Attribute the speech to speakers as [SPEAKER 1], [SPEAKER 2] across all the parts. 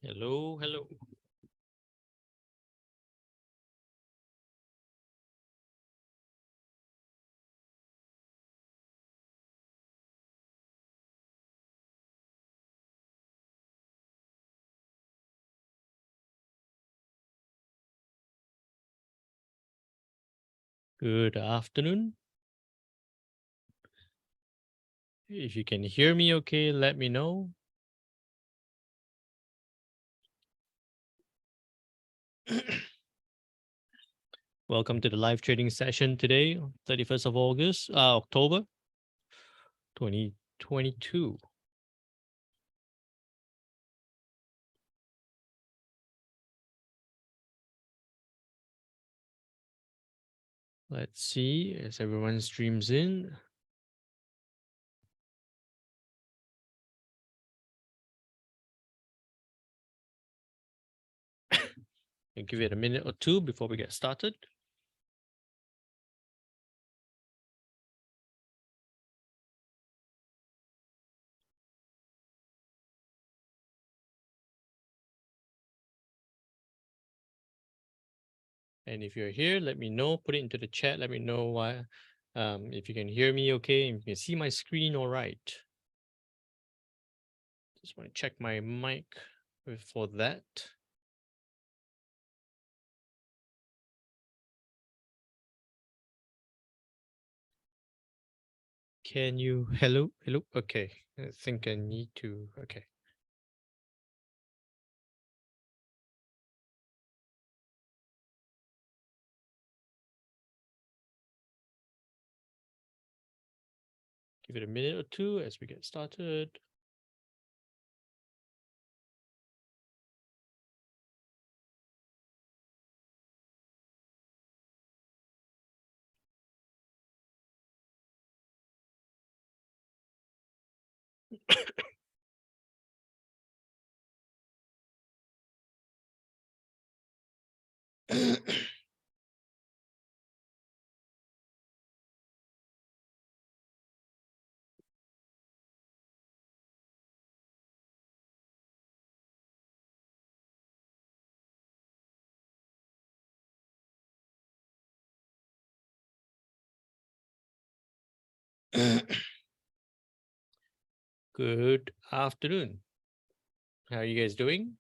[SPEAKER 1] Hello, hello. Good afternoon. If you can hear me okay, let me know. Welcome to the live trading session today, 31st of October 2022. Let's see as everyone streams in. I'll give it a minute or two before we get started. And if you're here, let me know, put it into the chat. Let me know why, if you can hear me okay, if you can see my screen all right. Just want to check my mic for that. Can you, hello? Okay, I think I need to, okay. Give it a minute or two as we get started. Good afternoon. How are you guys doing?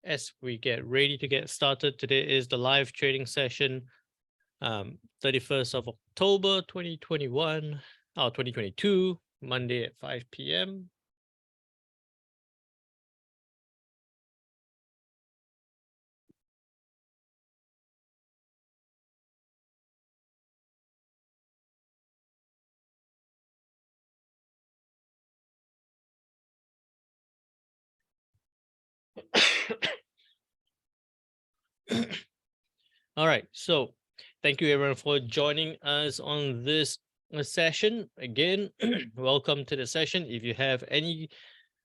[SPEAKER 1] As we get ready to get started, today is the live trading session, 31st of October 2021, 2022, Monday at 5 p.m. All right, so thank you everyone for joining us on this session. Again, welcome to the session. If you have any,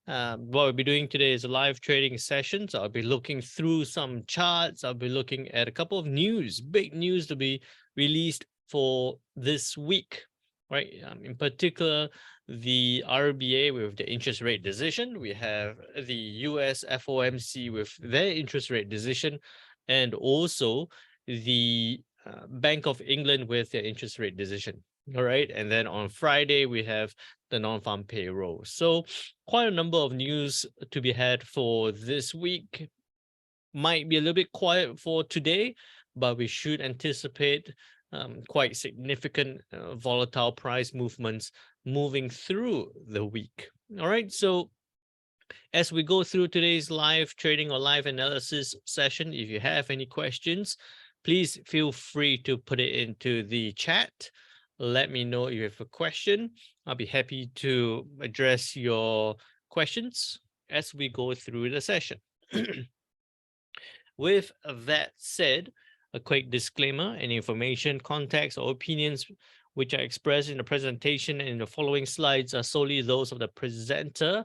[SPEAKER 1] what we'll be doing today is a live trading session. So I'll be looking through some charts. I'll be looking at a couple of news, big news to be released for this week, right? In particular, the RBA with the interest rate decision. We have the US FOMC with their interest rate decision, and also the Bank of England with their interest rate decision. All right. And then on Friday, we have the non-farm payroll. So quite a number of news to be had for this week. Might be a little bit quiet for today, but we should anticipate quite significant volatile price movements moving through the week. All right. So as we go through today's live trading or live analysis session, if you have any questions, please feel free to put it into the chat. Let me know if you have a question. I'll be happy to address your questions as we go through the session. With that said, a quick disclaimer: any information, context, or opinions which are expressed in the presentation and in the following slides are solely those of the presenter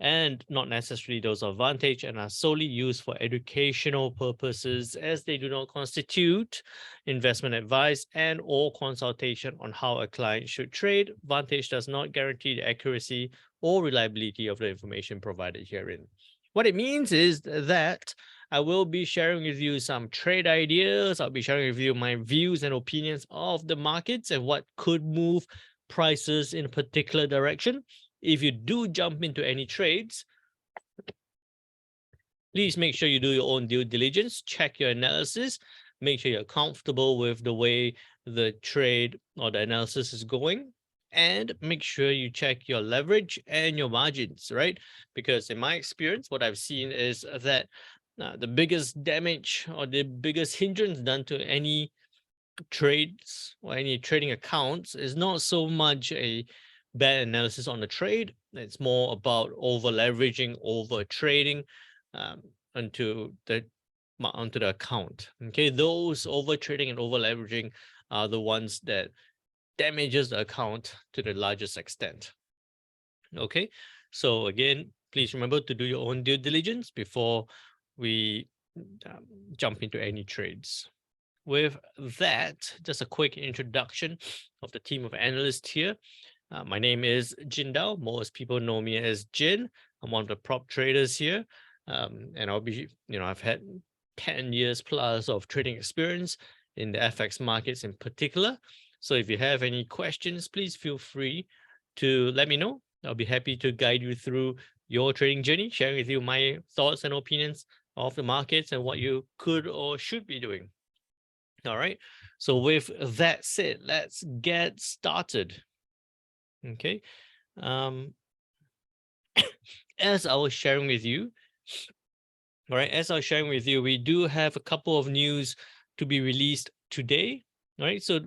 [SPEAKER 1] and not necessarily those of Vantage, and are solely used for educational purposes, as they do not constitute investment advice and or consultation on how a client should trade. Vantage does not guarantee the accuracy or reliability of the information provided herein. What it means is that I will be sharing with you some trade ideas. I'll be sharing with you my views and opinions of the markets and what could move prices in a particular direction. If you do jump into any trades, please make sure you do your own due diligence, check your analysis, make sure you're comfortable with the way the trade or the analysis is going, and make sure you check your leverage and your margins, right? Because in my experience, what I've seen is that the biggest damage or the biggest hindrance done to any trades or any trading accounts is not so much a bad analysis on the trade. It's more about over leveraging, over trading onto the account. Okay, those over trading and over leveraging are the ones that damages the account to the largest extent. Okay, so again, please remember to do your own due diligence before we jump into any trades. With that, just a quick introduction of the team of analysts here. My name is Jin Dao. Most people know me as Jin. I'm one of the prop traders here. And I'll be, I've had 10 years plus of trading experience in the FX markets in particular. So if you have any questions, please feel free to let me know. I'll be happy to guide you through your trading journey, sharing with you my thoughts and opinions of the markets and what you could or should be doing. All right. So with that said, let's get started. Okay. As I was sharing with you, all right, as I was sharing with you, we do have a couple of news to be released today. All right. So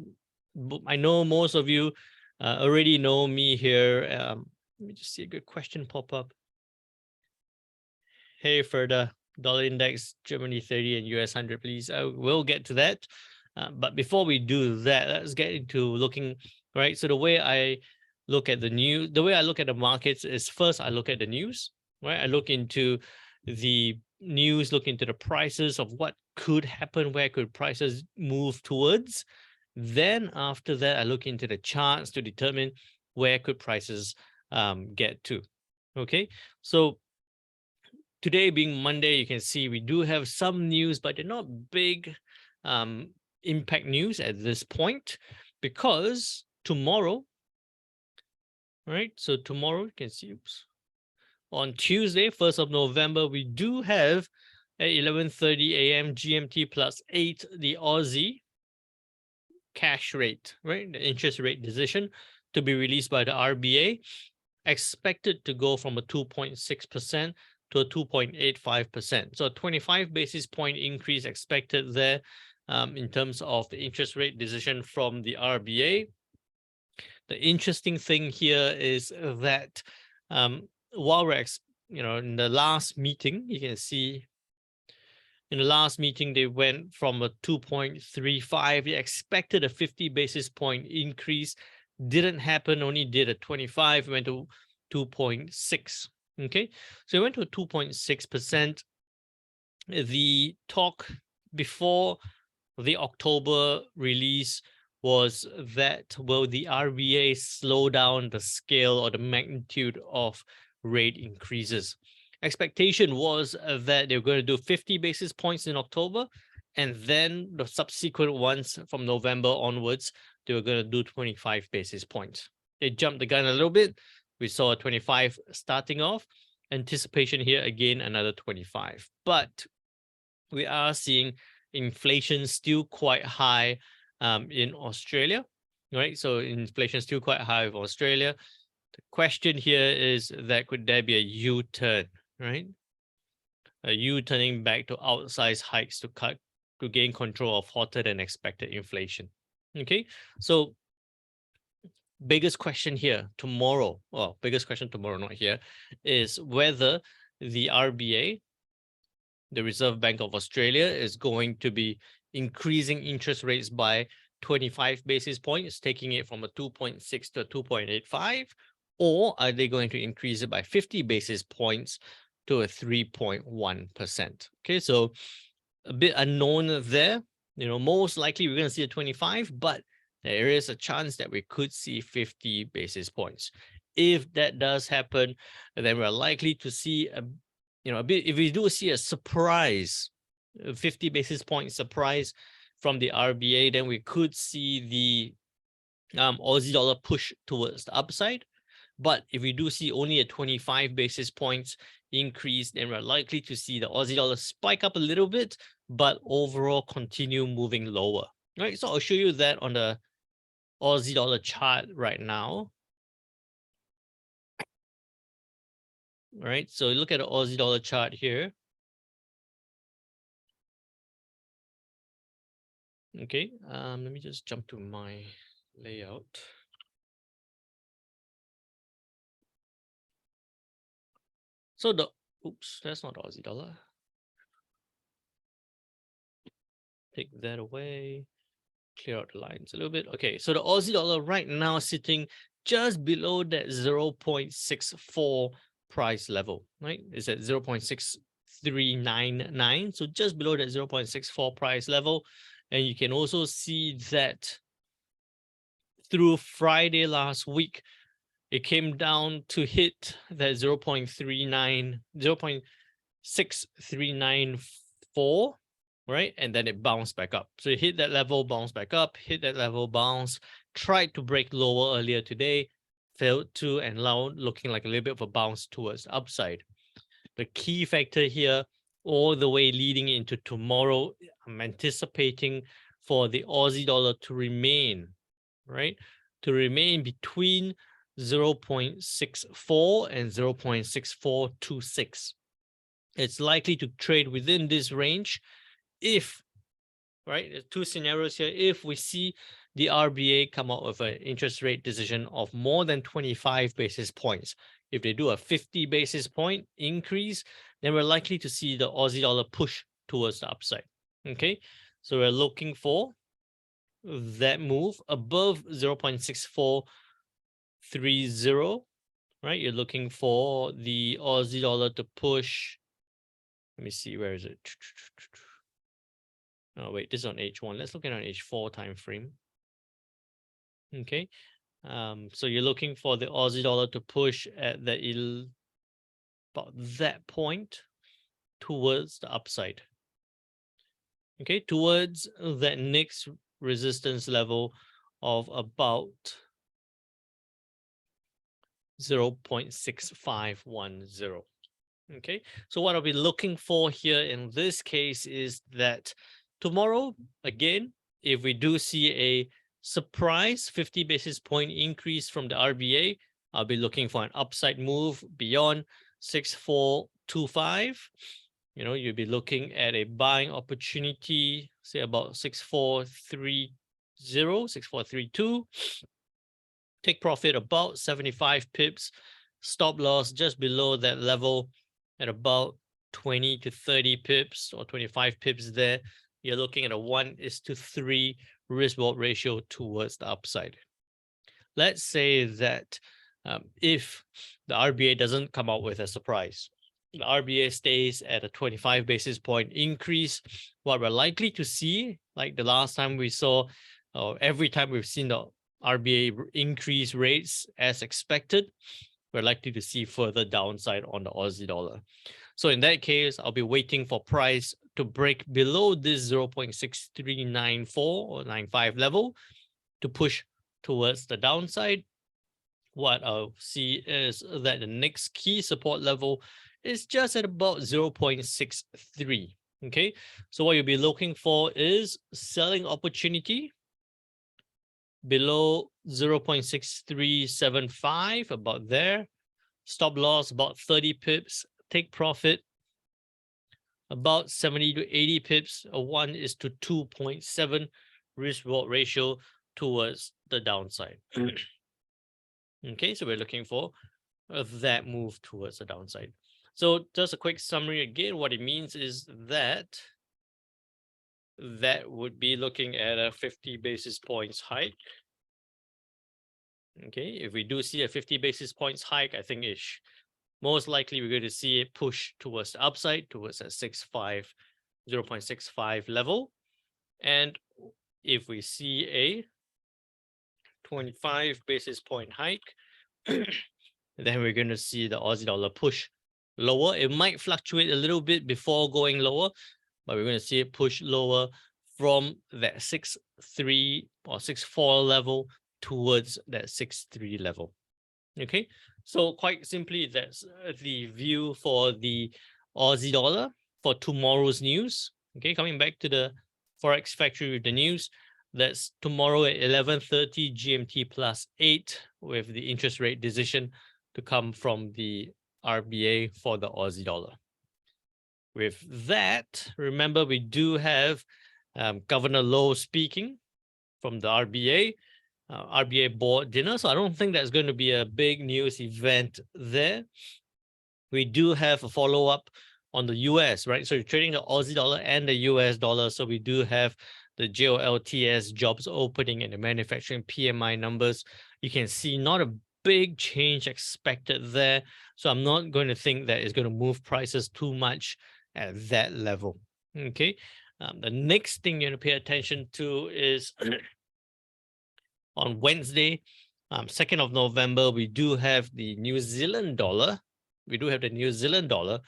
[SPEAKER 1] I know most of you already know me here. Let me just see a good question pop up. Hey, Ferda, dollar index, Germany 30 and US 100, please. I will get to that. But before we do that, let's get into looking, right? So the way I look at the news, the way I look at the markets is first I look at the news, right? I look into the news, look into the prices of what could happen, where could prices move towards. Then after that, I look into the charts to determine where could prices get to. Okay, so today being Monday, you can see we do have some news, but they're not big impact news at this point, because tomorrow, right? So tomorrow, you can see, oops, on Tuesday, 1st of November, we do have at 11:30 a.m. GMT +8, the Aussie cash rate, right? The interest rate decision to be released by the RBA, expected to go from a 2.6% to a 2.85%. So a 25 basis point increase expected there in terms of the interest rate decision from the RBA. The interesting thing here is that while we're, in the last meeting, you can see in the last meeting, they went from a 2.35. They expected a 50 basis point increase. Didn't happen, only did a 25, went to 2.6. Okay, so it went to 2.6%. The talk before the October release was that will the RBA slow down the scale or the magnitude of rate increases? Expectation was that they were going to do 50 basis points in October, and then the subsequent ones from November onwards, they were going to do 25 basis points. They jumped the gun a little bit. We saw a 25 starting off. Anticipation here, again, another 25. But we are seeing inflation still quite high in Australia, right? So inflation is still quite high in Australia. The question here is that could there be a U-turn, right? A U-turning back to outsized hikes to gain control of hotter than expected inflation. Okay, so biggest question here tomorrow, well, biggest question tomorrow, not here, is whether the RBA, the Reserve Bank of Australia, is going to be increasing interest rates by 25 basis points, taking it from a 2.6 to a 2.85, or are they going to increase it by 50 basis points to a 3.1%? Okay, so a bit unknown there. Most likely we're going to see a 25, but there is a chance that we could see 50 basis points. If that does happen, then we're likely to see a bit, if we do see a surprise, 50 basis point surprise from the RBA, then we could see the Aussie dollar push towards the upside. But if we do see only a 25 basis points increase, then we're likely to see the Aussie dollar spike up a little bit, but overall continue moving lower. Right. So I'll show you that on the Aussie dollar chart right now. All right. So look at the Aussie dollar chart here. Okay. Let me just jump to my layout. So oops, that's not Aussie dollar. Take that away. Clear out the lines a little bit. Okay, so the Aussie dollar right now sitting just below that 0.64 price level, right? It's at 0.6399. So just below that 0.64 price level. And you can also see that through Friday last week, it came down to hit that 0.6394, right? And then it bounced back up. So it hit that level, bounced back up, hit that level, bounce, tried to break lower earlier today, failed to, and now looking like a little bit of a bounce towards the upside. The key factor here, all the way leading into tomorrow, I'm anticipating for the Aussie dollar to remain, right? To remain between 0.64 and 0.6426. It's likely to trade within this range if, right, there's two scenarios here. If we see the RBA come out with an interest rate decision of more than 25 basis points, if they do a 50 basis point increase, then we're likely to see the Aussie dollar push towards the upside. Okay, so we're looking for that move above 0.6430, right? You're looking for the Aussie dollar to push. Let me see, where is it? Oh, wait, this is on H1. Let's look at an H4 time frame. Okay. So you're looking for the Aussie dollar to push at about that point towards the upside. Okay, towards that next resistance level of about 0.6510. Okay, so what I'll be looking for here in this case is that tomorrow, again, if we do see a surprise 50 basis point increase from the RBA, I'll be looking for an upside move beyond 6425. You'll be looking at a buying opportunity, say about 6430, 6432. Take profit about 75 pips, stop loss just below that level at about 20 to 30 pips or 25 pips there. You're looking at a 1:3 risk reward ratio towards the upside. Let's say that if the RBA doesn't come out with a surprise, the RBA stays at a 25 basis point increase, what we're likely to see, like the last time we saw, or every time we've seen the RBA increase rates as expected, we're likely to see further downside on the Aussie dollar. So in that case, I'll be waiting for price to break below this 0.6394 or 95 level to push towards the downside. What I'll see is that the next key support level is just at about 0.63. Okay, so what you'll be looking for is selling opportunity below 0.6375, about there. Stop loss about 30 pips. Take profit about 70 to 80 pips. A 1:2.7 risk reward ratio towards the downside. Okay, so we're looking for that move towards the downside. So just a quick summary again, what it means is that would be looking at a 50 basis points hike. Okay, if we do see a 50 basis points hike, I think it's most likely we're going to see it push towards the upside, towards that 0.65 level. And if we see a 25 basis point hike, then we're going to see the Aussie dollar push lower. It might fluctuate a little bit before going lower, but we're going to see it push lower from that 6.3 or 6.4 level towards that 6.3 level. Okay, so quite simply, that's the view for the Aussie dollar for tomorrow's news. Okay, coming back to the Forex Factory with the news, that's tomorrow at 11:30 GMT +8 with the interest rate decision to come from the RBA for the Aussie dollar. With that, remember we do have Governor Lowe speaking from the RBA. RBA board dinner. So I don't think that's going to be a big news event there. We do have a follow-up on the US, right? So you're trading the Aussie dollar and the US dollar. So we do have the JOLTS jobs opening and the manufacturing PMI numbers. You can see not a big change expected there. So I'm not going to think that it's going to move prices too much at that level. Okay. The next thing you're going to pay attention to is on Wednesday, 2nd of November, we do have the New Zealand dollar. We do have the New Zealand dollar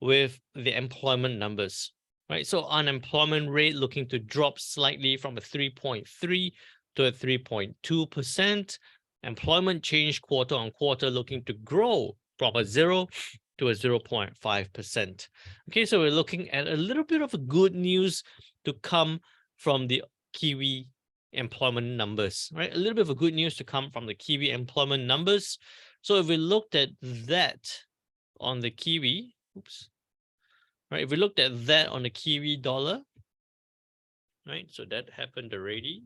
[SPEAKER 1] with the employment numbers, right? So unemployment rate looking to drop slightly from a 3.3 to a 3.2%. Employment change quarter on quarter looking to grow from a 0 to a 0.5%. Okay, so we're looking at a little bit of a good news to come from the Kiwi employment numbers, right? A little bit of a good news to come from the Kiwi employment numbers. So if we looked at that on the Kiwi, right? If we looked at that on the Kiwi dollar, right? So that happened already.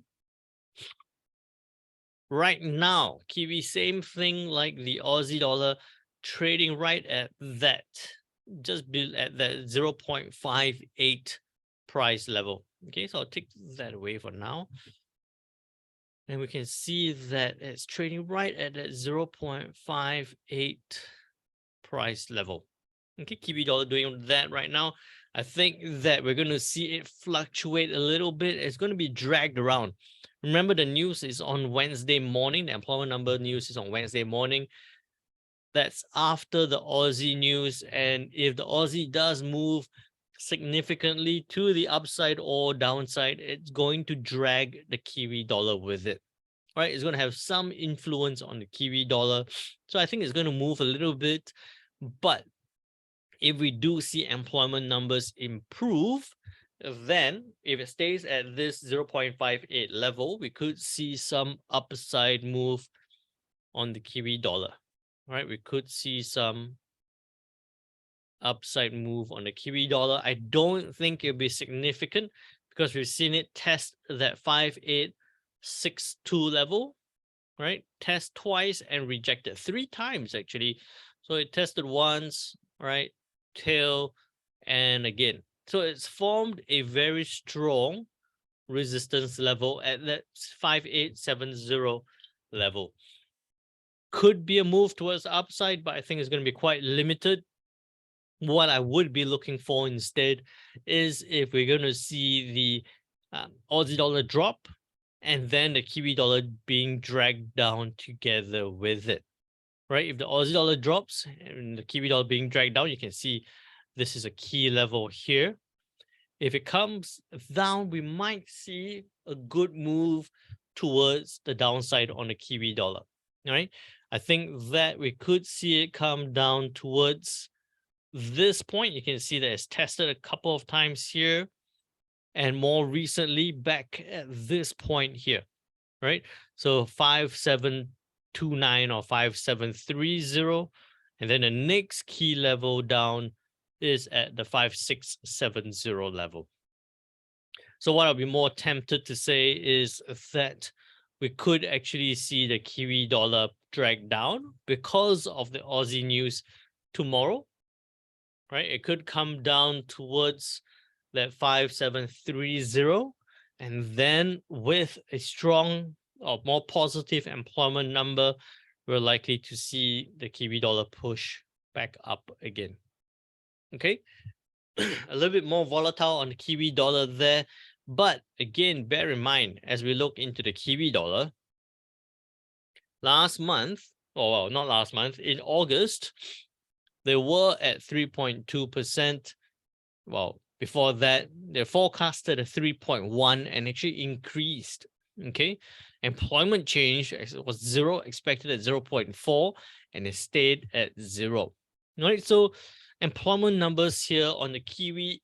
[SPEAKER 1] Right now, Kiwi, same thing like the Aussie dollar, trading right at that, just at that 0.58 price level. Okay, so I'll take that away for now. And we can see that it's trading right at that 0.58 price level. Okay, Kiwi dollar doing that right now. I think that we're going to see it fluctuate a little bit. It's going to be dragged around. Remember, the news is on Wednesday morning. The employment number news is on Wednesday morning. That's after the Aussie news. And if the Aussie does move significantly to the upside or downside, it's going to drag the Kiwi dollar with it. Right, it's going to have some influence on the Kiwi dollar. So I think it's going to move a little bit. But if we do see employment numbers improve, then if it stays at this 0.58 level, we could see some upside move on the Kiwi dollar. Right, we could see some upside move on the Kiwi dollar. I don't think it'll be significant because we've seen it test that 5862 level, right? Test twice and rejected 3 times actually. So it tested once, right? Tail and again. So it's formed a very strong resistance level at that 5870 level. Could be a move towards the upside, but I think it's going to be quite limited. What I would be looking for instead is if we're going to see the Aussie dollar drop and then the Kiwi dollar being dragged down together with it, right? If the Aussie dollar drops and the Kiwi dollar being dragged down, you can see this is a key level here. If it comes down, we might see a good move towards the downside on the Kiwi dollar, right? I think that we could see it come down towards this point. You can see that it's tested a couple of times here and more recently back at this point here, right? So 5729 or 5730, and then the next key level down is at the 5670 level. So what I'll be more tempted to say is that we could actually see the Kiwi dollar drag down because of the Aussie news tomorrow, right? It could come down towards that 5730, and then with a strong or more positive employment number, we're likely to see the Kiwi dollar push back up again. Okay, a little bit more volatile on the Kiwi dollar there. But again, bear in mind, as we look into the Kiwi dollar, last month, or well, not last month, in August, they were at 3.2%. Well, before that, they forecasted a 3.1 and actually increased. Okay, employment change was 0, expected at 0.4, and it stayed at 0. Right, so employment numbers here on the Kiwi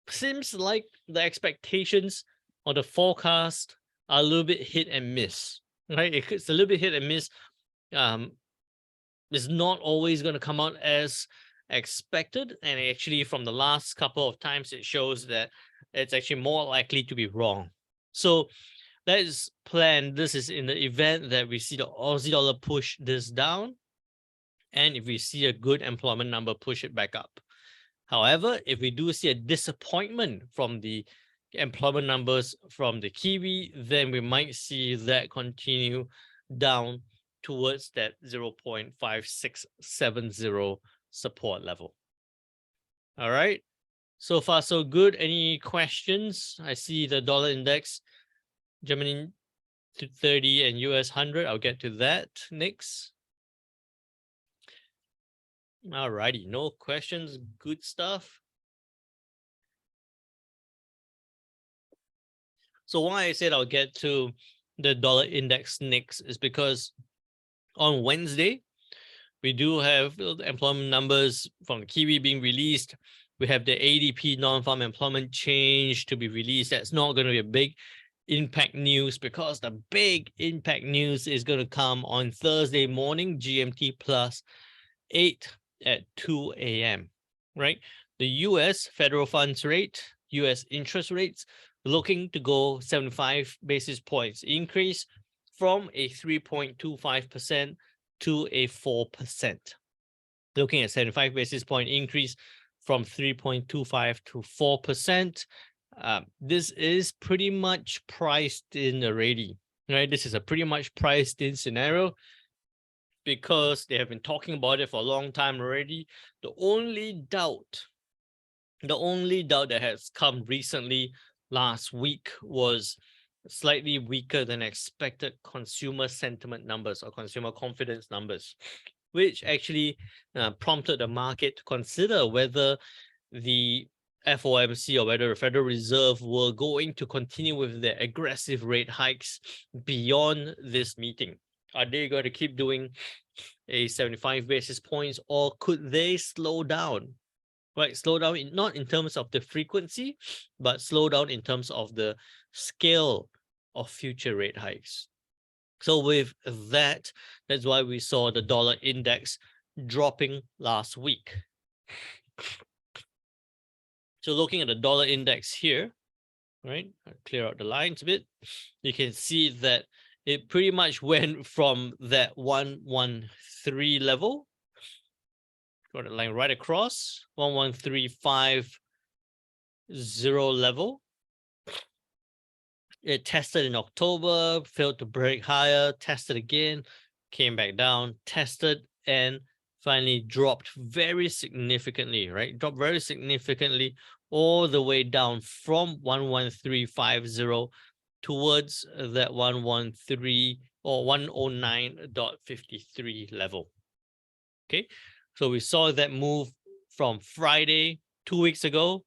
[SPEAKER 1] seems like the expectations or the forecast are a little bit hit and miss. Right, it's a little bit hit and miss. It's not always going to come out as expected, and actually from the last couple of times it shows that it's actually more likely to be wrong. So that is planned. This is in the event that we see the Aussie dollar push this down, and if we see a good employment number, push it back up. However, if we do see a disappointment from the employment numbers from the Kiwi, then we might see that continue down towards that 0.5670 support level. All right, so far so good. Any questions? I see the dollar index jumping to 30 and US 100. I'll get to that next. All righty, no questions. Good stuff. So why I said I'll get to the dollar index next is because on Wednesday, we do have the employment numbers from the Kiwi being released. We have the ADP non-farm employment change to be released. That's not going to be a big impact news, because the big impact news is going to come on Thursday morning, GMT plus 8 at 2 a.m. Right? The US federal funds rate, US interest rates, looking to go 75 basis points increase from a 3.25% to a 4%. Looking at 75 basis point increase from 3.25 to 4%. This is pretty much priced in already, right? This is a pretty much priced in scenario because they have been talking about it for a long time already. The only doubt that has come recently last week was slightly weaker than expected consumer sentiment numbers or consumer confidence numbers, which actually prompted the market to consider whether the FOMC or whether the Federal Reserve were going to continue with their aggressive rate hikes beyond this meeting. Are they going to keep doing a 75 basis points, or could they slow down? Right, slow down not in terms of the frequency, but slow down in terms of the scale of future rate hikes. So with that, that's why we saw the dollar index dropping last week. So looking at the dollar index here, right, I'll clear out the lines a bit. You can see that it pretty much went from that 113 level, got a line right across, 11350 level. It tested in October, failed to break higher, tested again, came back down, tested, and finally dropped very significantly, right? Dropped very significantly all the way down from 11350 towards that 113 or 109.53 level. Okay, so we saw that move from Friday 2 weeks ago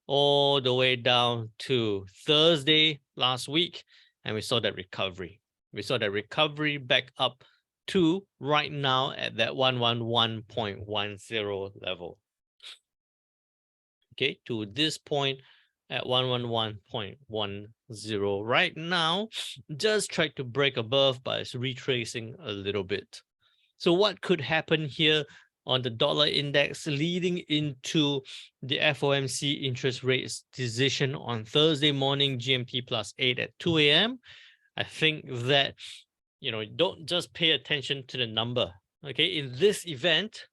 [SPEAKER 1] all the way down to Thursday last week, and we saw that recovery. We saw that recovery back up to right now at that 111.10 level. Okay, to this point at 111.10 right now, just tried to break above, but it's retracing a little bit. So what could happen here on the dollar index leading into the FOMC interest rates decision on Thursday morning, GMT plus 8 at 2 a.m.? I think that, don't just pay attention to the number. Okay, in this event,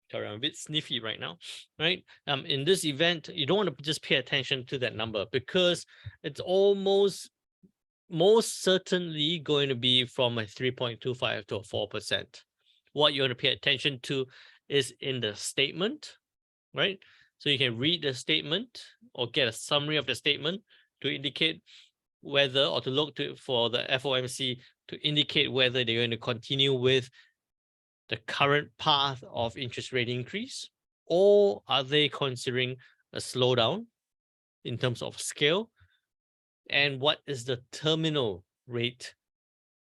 [SPEAKER 1] sorry, I'm a bit sniffy right now, right? In this event, you don't want to just pay attention to that number, because it's almost most certainly going to be from a 3.25 to a 4%. What you want to pay attention to is in the statement, right? So you can read the statement or get a summary of the statement to indicate whether, or to look to for the FOMC to indicate whether they're going to continue with the current path of interest rate increase, or are they considering a slowdown in terms of scale, and what is the terminal rate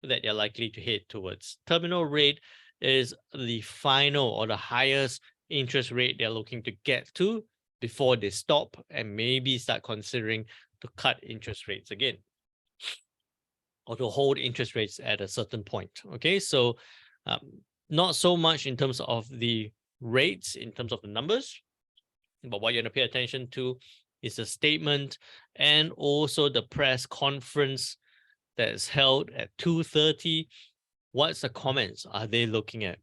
[SPEAKER 1] that they're likely to head towards. Terminal rate is the final or the highest interest rate they're looking to get to before they stop and maybe start considering to cut interest rates again, or to hold interest rates at a certain point. Okay, so not so much in terms of the rates, in terms of the numbers, but what you're going to pay attention to is the statement and also the press conference that is held at 2:30. What's the comments are they looking at?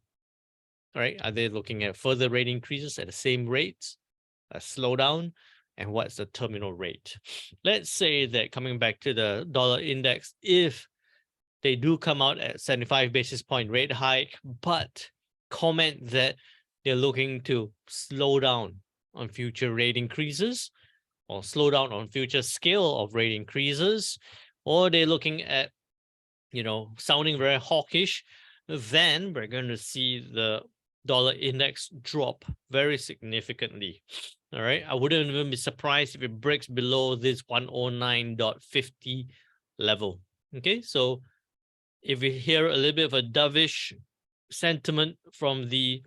[SPEAKER 1] All right, are they looking at further rate increases at the same rates, a slowdown, and what's the terminal rate? Let's say that, coming back to the dollar index, if they do come out at 75 basis point rate hike, but comment that they're looking to slow down on future rate increases, or slow down on future scale of rate increases, or they're looking at, sounding very hawkish, then we're going to see the dollar index drop very significantly. All right, I wouldn't even be surprised if it breaks below this 109.50 level. Okay, so if we hear a little bit of a dovish sentiment from the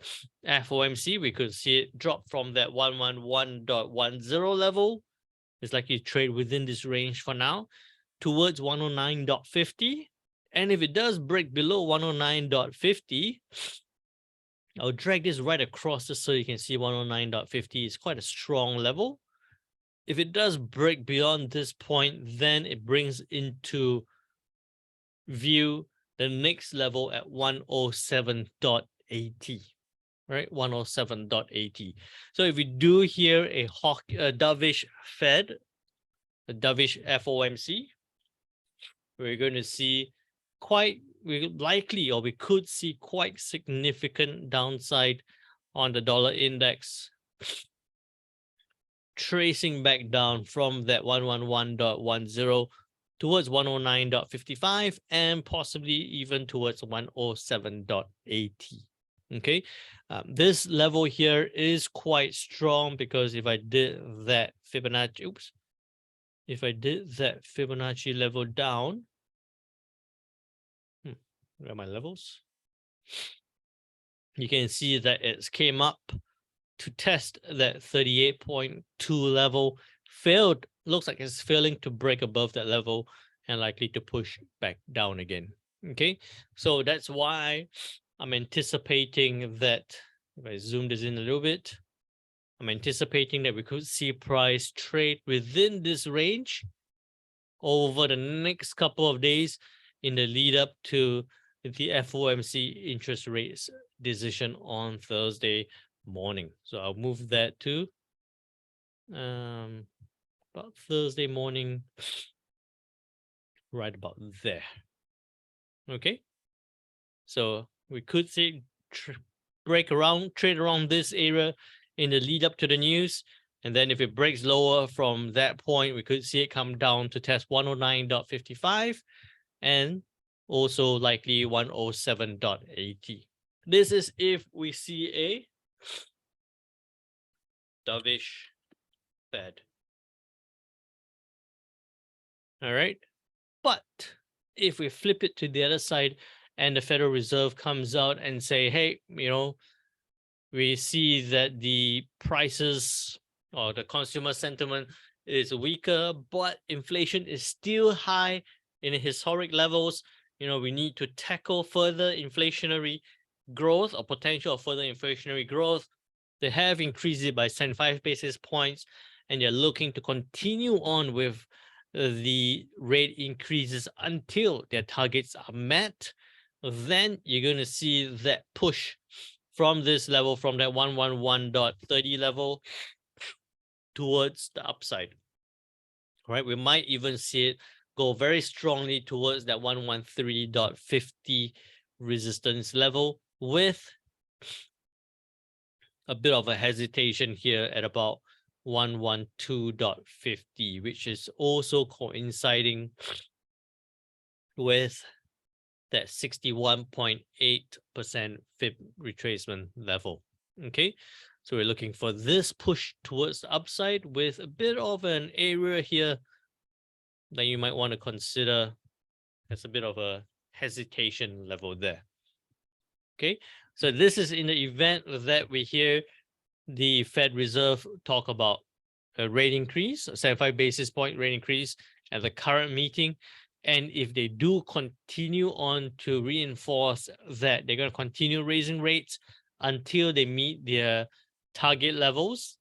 [SPEAKER 1] FOMC, we could see it drop from that 111.10 level. It's likely to trade within this range for now towards 109.50. And if it does break below 109.50, I'll drag this right across just so you can see 109.50 is quite a strong level. If it does break beyond this point, then it brings into view the next level at 107.80. Right, 107.80. So if we do hear a dovish Fed, a dovish FOMC, we're going to see we could see quite significant downside on the dollar index, tracing back down from that 111.10 towards 109.55 and possibly even towards 107.80. Okay, this level here is quite strong, because if I did that Fibonacci level down, where are my levels? You can see that it came up to test that 38.2 level, failed, looks like it's failing to break above that level and likely to push back down again. Okay, so that's why I'm anticipating that, if I zoom this in a little bit, I'm anticipating that we could see price trade within this range over the next couple of days in the lead up to the FOMC interest rates decision on Thursday morning. So I'll move that to about Thursday morning, right about there. Okay, so we could see trade around this area in the lead up to the news, and then if it breaks lower from that point, we could see it come down to test 109.55 and also likely 107.80. This is if we see a dovish Fed. All right, but if we flip it to the other side and the Federal Reserve comes out and say, hey, we see that the prices or the consumer sentiment is weaker, but inflation is still high in historic levels. We need to tackle further inflationary growth or potential of further inflationary growth. They have increased it by 75 basis points, and they're looking to continue on with the rate increases until their targets are met. Then you're going to see that push from this level, from that 111.30 level towards the upside. Right, we might even see it go very strongly towards that 113.50 resistance level, with a bit of a hesitation here at about 112.50, which is also coinciding with that 61.8% fib retracement level. Okay, so we're looking for this push towards the upside with a bit of an area here that you might want to consider as a bit of a hesitation level there. Okay, so this is in the event that we hear the Fed Reserve talk about a rate increase, a 75 basis point rate increase at the current meeting. And if they do continue on to reinforce that they're going to continue raising rates until they meet their target levels,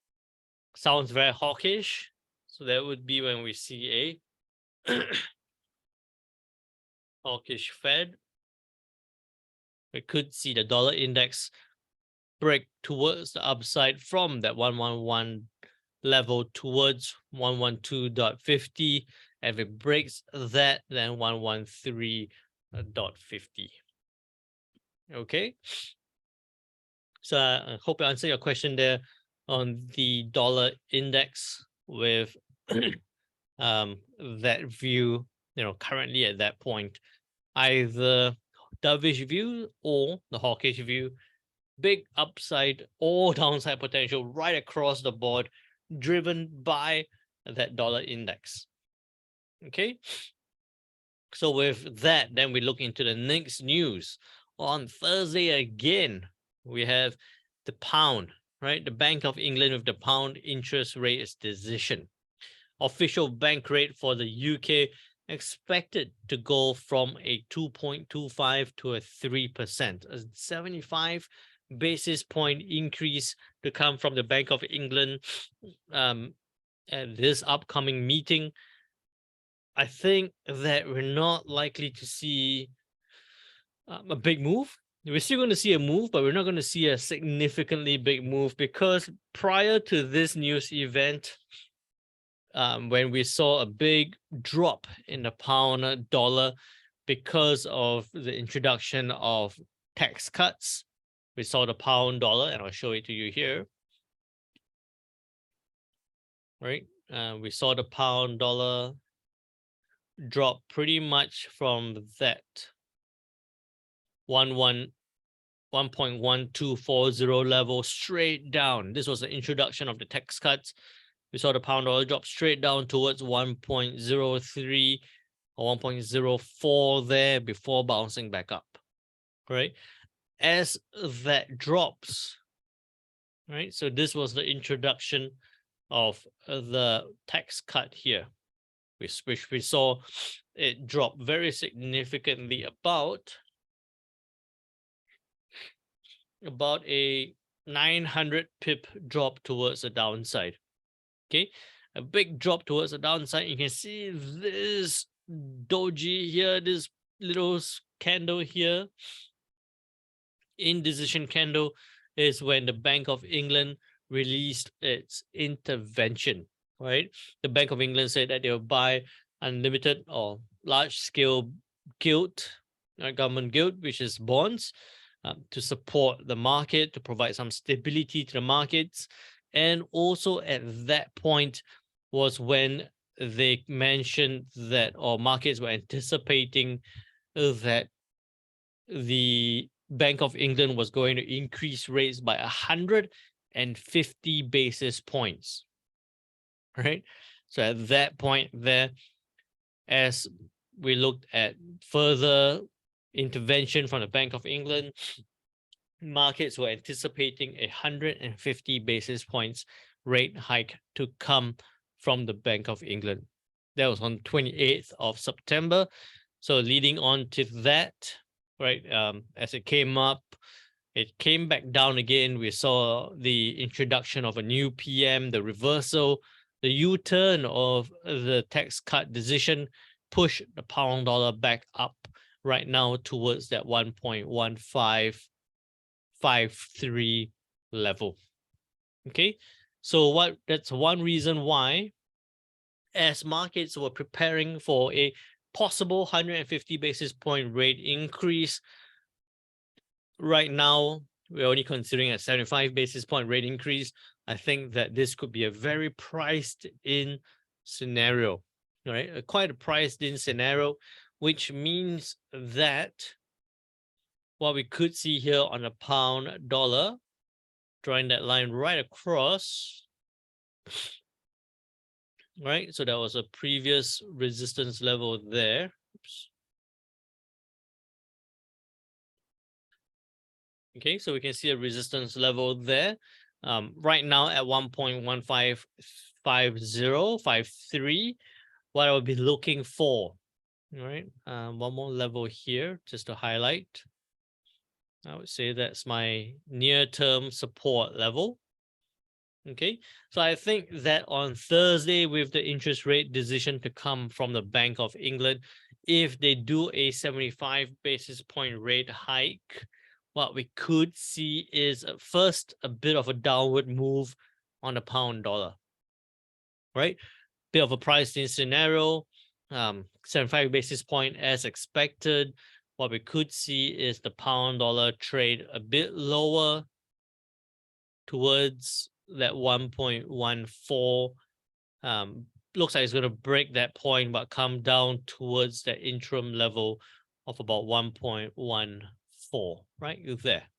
[SPEAKER 1] sounds very hawkish. So that would be when we see a hawkish Fed. We could see the dollar index break towards the upside from that 111 level towards 112.50. If it breaks that, then 113.50. Okay. So I hope I answered your question there on the dollar index with that view, currently at that point, either dovish view or the hawkish view, big upside or downside potential right across the board, driven by that dollar index. Okay. So with that, then we look into the next news. On Thursday again, we have the pound, right? The Bank of England with the pound interest rate decision. Official bank rate for the UK expected to go from a 2.25 to a 3%, a 75 basis point increase to come from the Bank of England at this upcoming meeting. I think that we're not likely to see a big move. We're still going to see a move, but we're not going to see a significantly big move, because prior to this news event, when we saw a big drop in the pound dollar because of the introduction of tax cuts, we saw the pound dollar, and I'll show it to you here. Right, we saw the pound dollar drop pretty much from that 1.1240 level straight down. This was the introduction of the tax cuts. We saw the pound dollar drop straight down towards 1.03 or 1.04 there before bouncing back up. Right, as that drops, right, so this was the introduction of the tax cut here, which we saw it drop very significantly, about a 900 pip drop towards the downside. Okay, a big drop towards the downside. You can see this doji here, this little candle here, indecision candle, is when the Bank of England released its intervention. Right, the Bank of England said that they'll buy unlimited or large-scale gilt, government gilt, which is bonds, to support the market, to provide some stability to the markets. And also at that point was when they mentioned that, or markets were anticipating that the Bank of England was going to increase rates by 150 basis points. Right, so at that point there, as we looked at further intervention from the Bank of England, markets were anticipating 150 basis points rate hike to come from the Bank of England. That was on 28th of September. So leading on to that, right, as it came up, it came back down again. We saw the introduction of a new PM, the reversal, the U-turn of the tax cut decision, push the pound dollar back up right now towards that 1.1553 level. Okay, so that's one reason why as markets were preparing for a possible 150 basis point rate increase. Right now, we're only considering a 75 basis point rate increase. I think that this could be a very priced in scenario, right? Quite a priced in scenario, which means that what we could see here on a pound dollar, drawing that line right across, right? So that was a previous resistance level there. Oops. Okay, so we can see a resistance level there. Right now at 1.155053, what I would be looking for, all right? One more level here just to highlight. I would say that's my near-term support level. Okay, so I think that on Thursday, with the interest rate decision to come from the Bank of England, if they do a 75 basis point rate hike, what we could see is first a bit of a downward move on the pound dollar, right? Bit of a priced in scenario, 75 basis point as expected. What we could see is the pound dollar trade a bit lower towards that 1.14. Looks like it's going to break that point, but come down towards the interim level of about 1.14, right? You're there.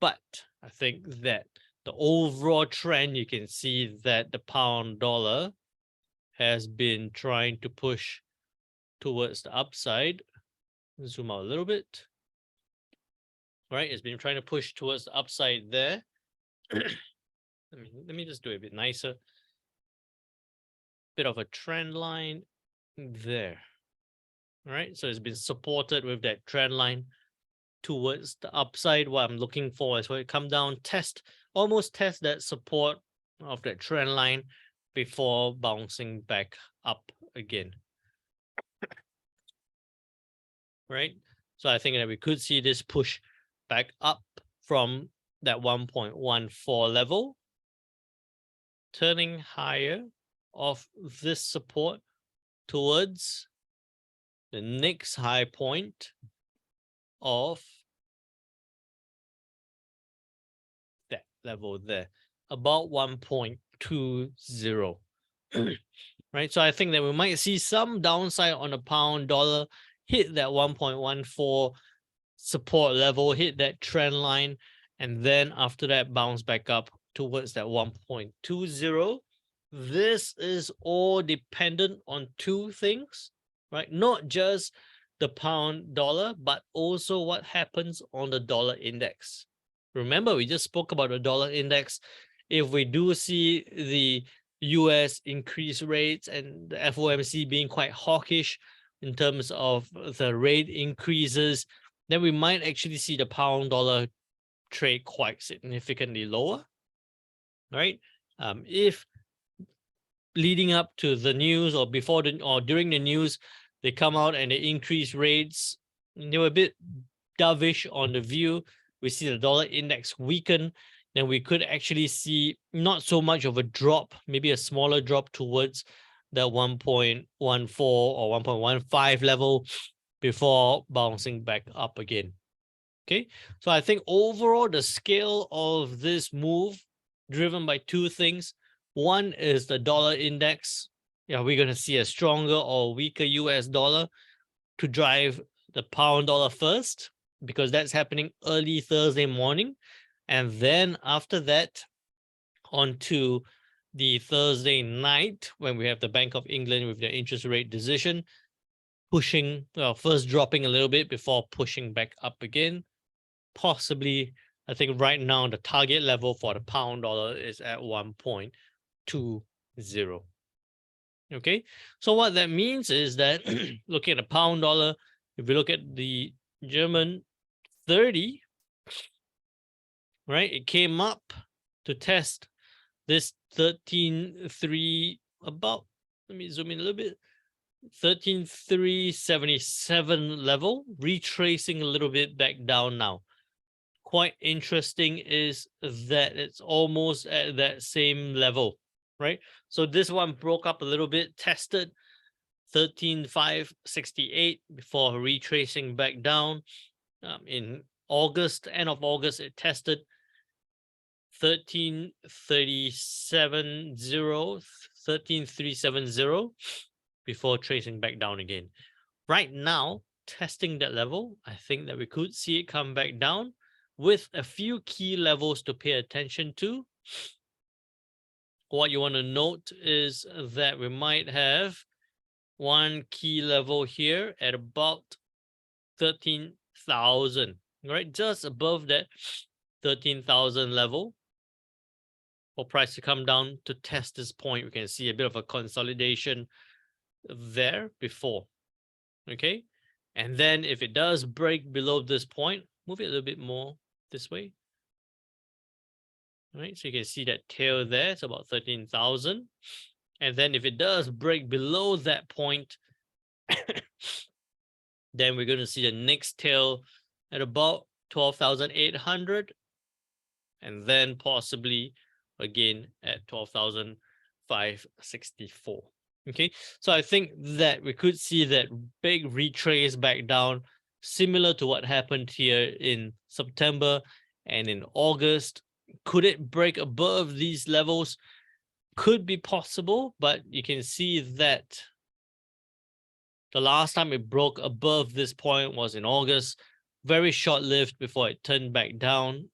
[SPEAKER 1] But I think that the overall trend, you can see that the pound dollar has been trying to push towards the upside. Zoom out a little bit. Right, it's been trying to push towards the upside there. Let me just do it a bit nicer. Bit of a trend line there. All right, so it's been supported with that trend line towards the upside. What I'm looking for is when it come down, almost test that support of that trend line before bouncing back up again. Right, so I think that we could see this push back up from that 1.14 level, turning higher of this support towards the next high point of that level there, about 1.20. Right, so I think that we might see some downside on the pound dollar, hit that 1.14 support level, hit that trend line, and then after that bounce back up towards that 1.20. This is all dependent on two things, right? Not just the pound dollar, but also what happens on the dollar index. Remember, we just spoke about the dollar index. If we do see the US increase rates and the FOMC being quite hawkish in terms of the rate increases, then we might actually see the pound dollar trade quite significantly lower, right? If leading up to the news or before or during the news, they come out and they increase rates, they were a bit dovish on the view, we see the dollar index weaken, then we could actually see not so much of a drop, maybe a smaller drop towards the 1.14 or 1.15 level before bouncing back up again. Okay, so I think overall the scale of this move driven by two things. One is the dollar index. Yeah, we're going to see a stronger or weaker US dollar to drive the pound dollar first, because that's happening early Thursday morning. And then after that, on to the Thursday night, when we have the Bank of England with their interest rate decision, pushing, well, first dropping a little bit before pushing back up again. Possibly, I think right now the target level for the pound dollar is at 1.20. Okay, so what that means is that looking at the pound dollar, if we look at the German 30, right, it came up to test this 13.3 about, let me zoom in a little bit, 13.377 level, retracing a little bit back down now. Quite interesting is that it's almost at that same level, right? So this one broke up a little bit, tested 13,568 before retracing back down. In August, end of August, it tested 13,370 before tracing back down again. Right now, testing that level, I think that we could see it come back down with a few key levels to pay attention to. What you want to note is that we might have one key level here at about 13,000, right? Just above that 13,000 level. For price to come down to test this point, we can see a bit of a consolidation there before. Okay. And then if it does break below this point, move it a little bit more this way. All right. So you can see that tail there. It's about 13,000. And then if it does break below that point, then we're going to see the next tail at about 12,800. And then possibly again at 12,564. Okay, so I think that we could see that big retrace back down, similar to what happened here in September and in August. Could it break above these levels? Could be possible, but you can see that the last time it broke above this point was in August, very short-lived before it turned back down.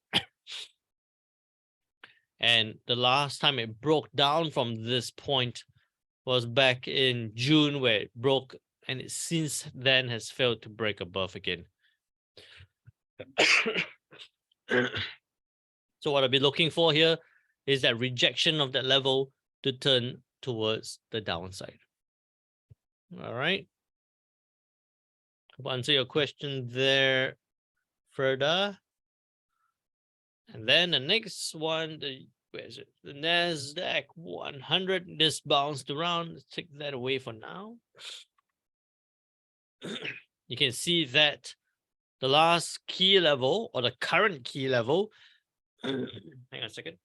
[SPEAKER 1] And the last time it broke down from this point was back in June, where it broke, and it since then has failed to break above again. So what I'll be looking for here is that rejection of that level to turn towards the downside. All right. I'll answer your question there further. And then the next one, where is it? The NASDAQ 100 just bounced around. Let's take that away for now. You can see that the last key level, or the current key level, hang on a second.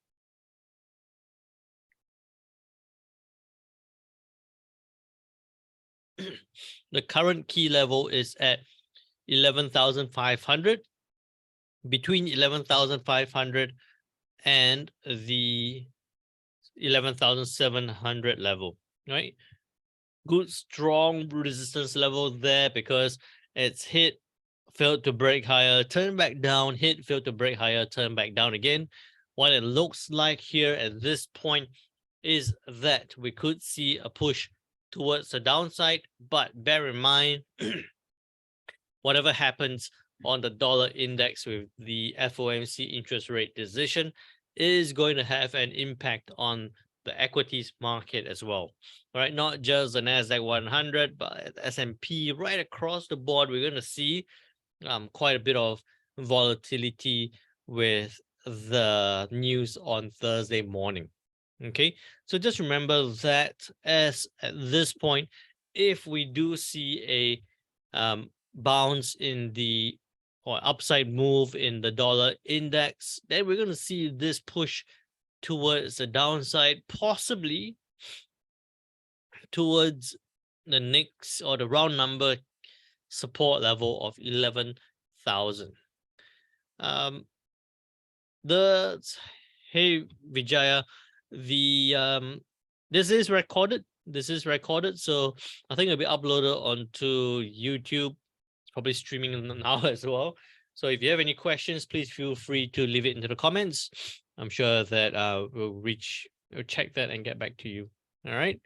[SPEAKER 1] The current key level is at 11,500, between 11,500 and the 11,700 level, right? Good, strong resistance level there because it's hit, failed to break higher, turn back down, hit, failed to break higher, turn back down again. What it looks like here at this point is that we could see a push towards the downside, but bear in mind, whatever happens on the dollar index with the FOMC interest rate decision is going to have an impact on the equities market as well. All right, not just the NASDAQ 100, but S&P right across the board. We're going to see quite a bit of volatility with the news on Thursday morning. Okay, so just remember that as at this point, if we do see a bounce in the or upside move in the dollar index, then we're going to see this push towards the downside, possibly towards the next or the round number support level of 11,000. Hey Vijaya, the this is recorded. So I think it'll be uploaded onto YouTube, probably streaming now as well. So if you have any questions, please feel free to leave it into the comments. I'm sure that we'll check that and get back to you. All right.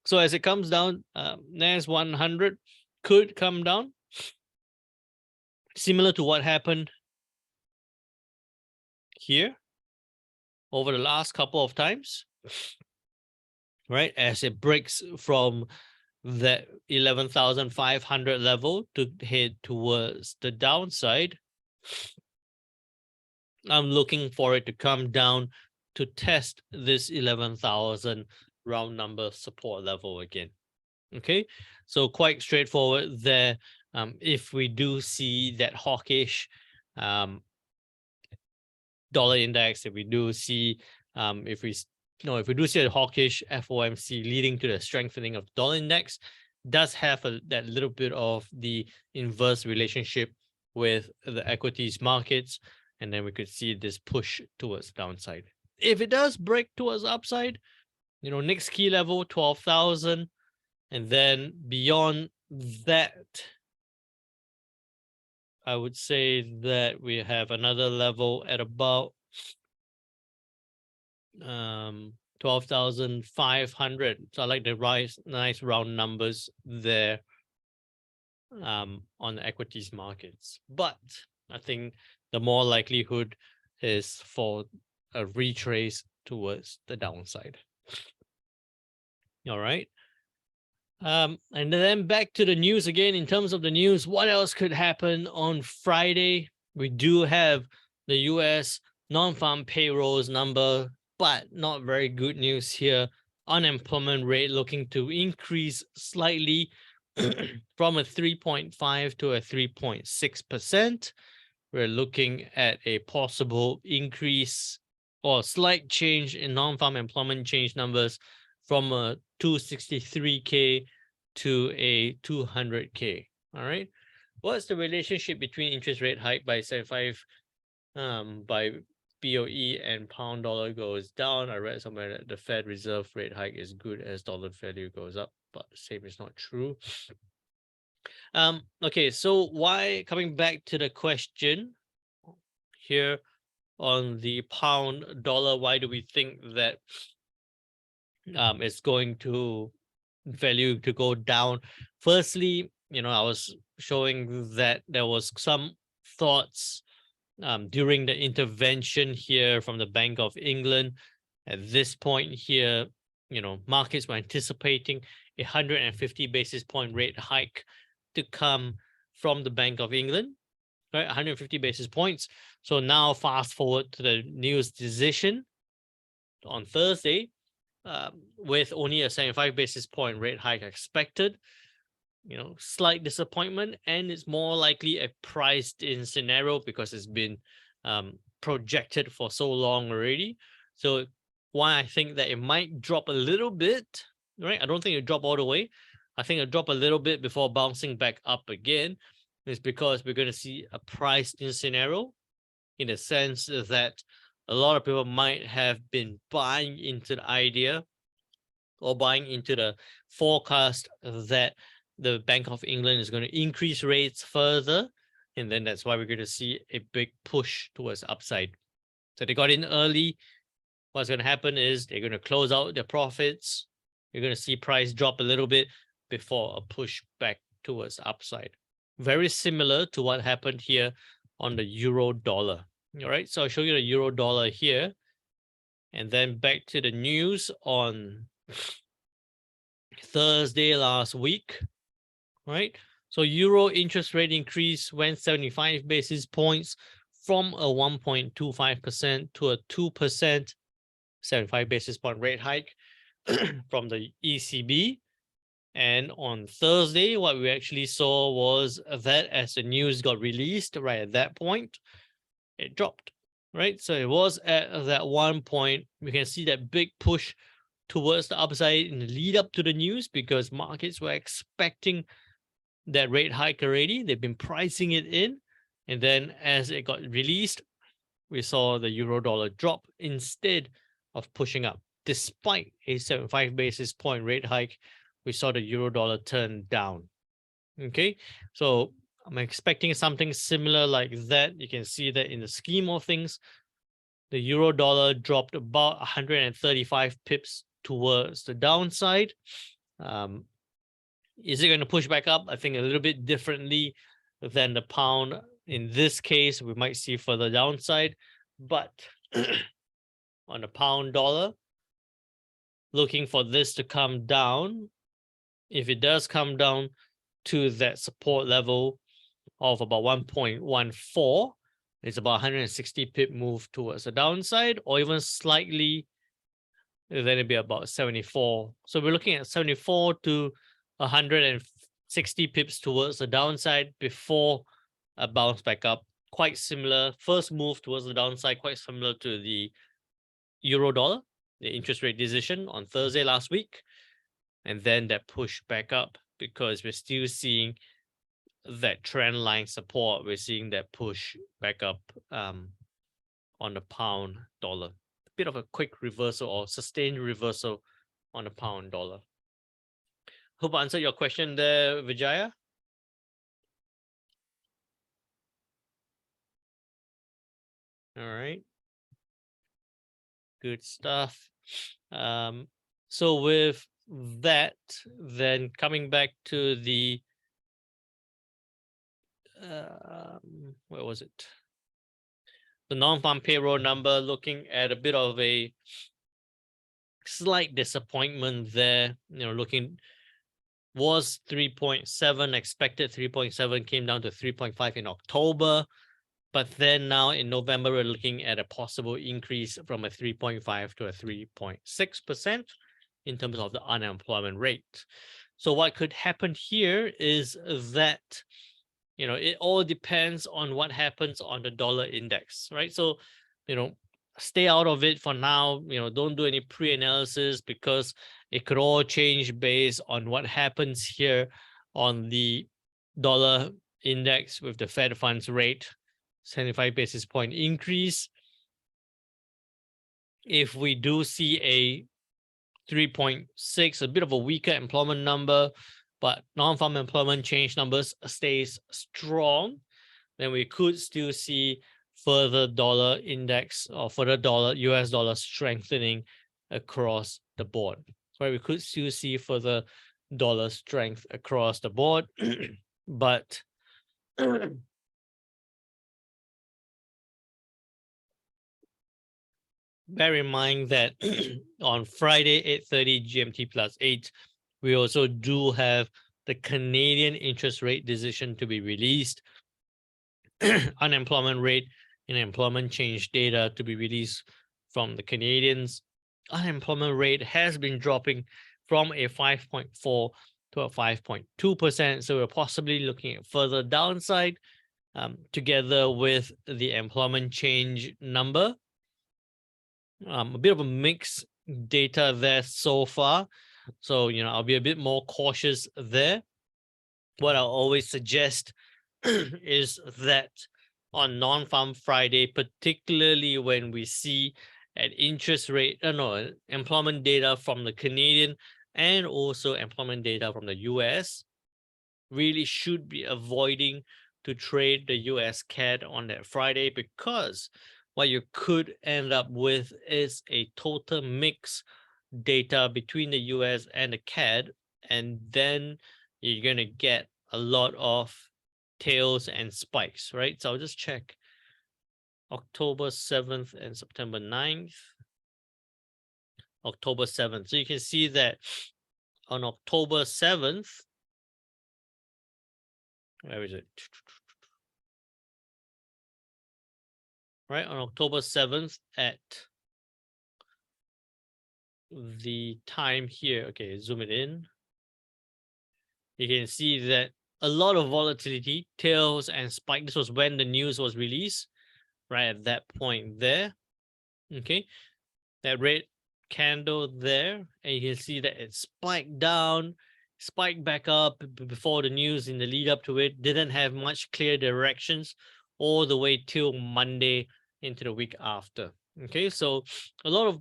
[SPEAKER 1] So as it comes down, NAS 100 could come down, similar to what happened here over the last couple of times, right? As it breaks from that 11,500 level to head towards the downside, I'm looking for it to come down to test this 11,000 round number support level again. Okay, so quite straightforward there. If we do see that hawkish dollar index, if we do see if we No, if we do see a hawkish FOMC leading to the strengthening of the dollar index, does have that little bit of the inverse relationship with the equities markets, and then we could see this push towards downside. If it does break towards upside, next key level 12,000, and then beyond that, I would say that we have another level at about 12,500. So I like the nice round numbers there on the equities markets. But I think the more likelihood is for a retrace towards the downside. All right. And then back to the news again. In terms of the news, what else could happen on Friday? We do have the US non-farm payrolls number, but not very good news here. Unemployment rate looking to increase slightly from a 3.5 to a 3.6%. We're looking at a possible increase or slight change in non-farm employment change numbers from a 263K to a 200K. All right. What's the relationship between interest rate hike by 75 by BOE and pound dollar goes down? I read somewhere that the Fed Reserve rate hike is good as dollar value goes up, but same is not true. Okay, so why, coming back to the question here on the pound dollar, why do we think that it's going to value to go down? Firstly, I was showing that there was some thoughts during the intervention here from the Bank of England. At this point here, markets were anticipating 150 basis point rate hike to come from the Bank of England, right? 150 basis points. So now fast forward to the news decision on Thursday, with only a 75 basis point rate hike expected. Slight disappointment, and it's more likely a priced in scenario because it's been projected for so long already. So why I think that it might drop a little bit, right? I don't think it'll drop all the way. I think it'll drop a little bit before bouncing back up again, is because we're going to see a priced in scenario, in the sense that a lot of people might have been buying into the idea or buying into the forecast that the Bank of England is going to increase rates further. And then that's why we're going to see a big push towards upside. So they got in early. What's going to happen is they're going to close out their profits. You're going to see price drop a little bit before a push back towards upside. Very similar to what happened here on the euro dollar. All right, so I'll show you the euro dollar here. And then back to the news on Thursday last week, right? So euro interest rate increase went 75 basis points from a 1.25% to a 2%, 75 basis point rate hike from the ECB. And on Thursday, what we actually saw was that as the news got released, right at that point, it dropped, right? So it was at that one point, we can see that big push towards the upside in the lead up to the news, because markets were expecting that rate hike already. They've been pricing it in. And then as it got released, we saw the euro dollar drop instead of pushing up. Despite a 75 basis point rate hike, we saw the euro dollar turn down. Okay, so I'm expecting something similar like that. You can see that in the scheme of things, the euro dollar dropped about 135 pips towards the downside. Is it going to push back up? I think a little bit differently than the pound. In this case, we might see further downside, but on the pound dollar, looking for this to come down. If it does come down to that support level of about 1.14, it's about 160 pip move towards the downside, or even slightly, then it'd be about 74. So we're looking at 74 to 160 pips towards the downside before a bounce back up. Quite similar. First move towards the downside, quite similar to the euro dollar. the interest rate decision on Thursday last week, and then that push back up because we're still seeing that trend line support. We're seeing that push back up on the pound dollar. A bit of a quick reversal or sustained reversal on the pound dollar. Hope I answered your question there, Vijaya. All right. Good stuff. So with that, then coming back to the where was it? The non-farm payroll number, looking at a bit of a slight disappointment there. Looking was 3.7, expected 3.7, came down to 3.5 in October. But then now in November, we're looking at a possible increase from a 3.5 to a 3.6% in terms of the unemployment rate. So what could happen here is that, it all depends on what happens on the dollar index, right? So, stay out of it for now. Don't do any pre-analysis because it could all change based on what happens here on the dollar index with the Fed funds rate, 75 basis point increase. If we do see a 3.6, a bit of a weaker employment number, but non-farm employment change numbers stays strong, then we could still see further dollar index or further US dollar strengthening across the board. Right, we could still see further dollar strength across the board, but bear in mind that on Friday, 8:30 GMT plus 8, we also do have the Canadian interest rate decision to be released, unemployment rate and employment change data to be released from the Canadians. Unemployment rate has been dropping from a 5.4 to a 5.2%. So we're possibly looking at further downside together with the employment change number. A bit of a mixed data there so far. So, I'll be a bit more cautious there. What I'll always suggest is that on non-farm Friday, particularly when we see an employment data from the Canadian and also employment data from the US, really should be avoiding to trade the US CAD on that Friday, because what you could end up with is a total mix data between the US and the CAD, and then you're going to get a lot of tails and spikes, right? So I'll just check October 7th and September 9th. October 7th. So you can see that on October 7th, where is it? Right, on October 7th at the time here. Okay, zoom it in. You can see that a lot of volatility, tails and spike. This was when the news was released, right at that point there. Okay, that red candle there, and you can see that it spiked down, spiked back up before the news. In the lead up to it, didn't have much clear directions all the way till Monday into the week after. Okay, so a lot of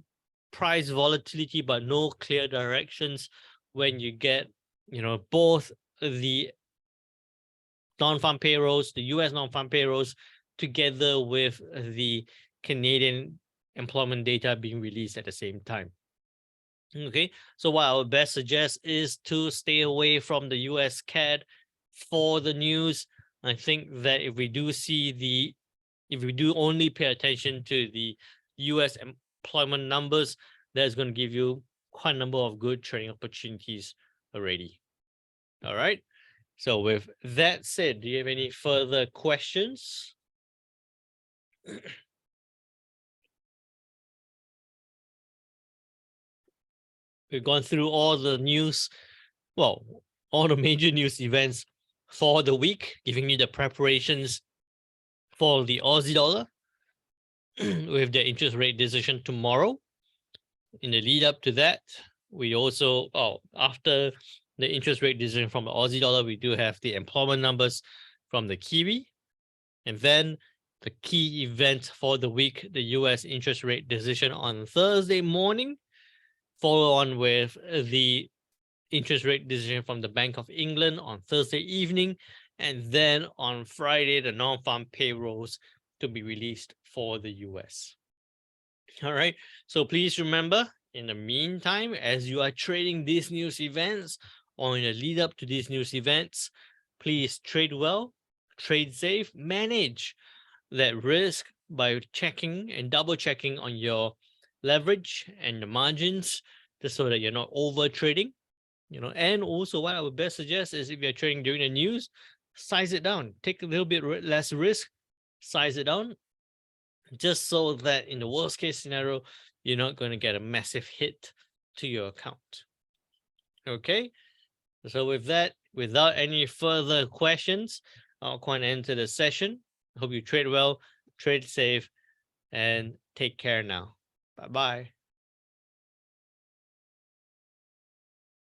[SPEAKER 1] price volatility, but no clear directions when you get, both the non-farm payrolls, the US non-farm payrolls, together with the Canadian employment data being released at the same time. Okay, so what I would best suggest is to stay away from the US CAD for the news. I think that if we do only pay attention to the US employment numbers, that's going to give you quite a number of good trading opportunities already. All right. So with that said, do you have any further questions? We've gone through all the news, well, all the major news events for the week, giving you the preparations for the Aussie dollar with the interest rate decision tomorrow. in the lead up to that, we also, after the interest rate decision from the Aussie dollar, we do have the employment numbers from the Kiwi. And then the key event for the week, the US interest rate decision on Thursday morning, follow on with the interest rate decision from the Bank of England on Thursday evening, and then on Friday, the non-farm payrolls to be released for the US. All right, so please remember, in the meantime, as you are trading these news events or in the lead up to these news events, please trade well, trade safe, manage that risk by checking and double checking on your leverage and the margins, just so that you're not over trading. And also what I would best suggest is, if you're trading during the news, size it down, take a little bit less risk, size it down, just so that in the worst case scenario, you're not going to get a massive hit to your account. Okay, so with that, without any further questions, I'll quite end to the session. Hope you trade well, trade safe, and take care now. Bye-bye.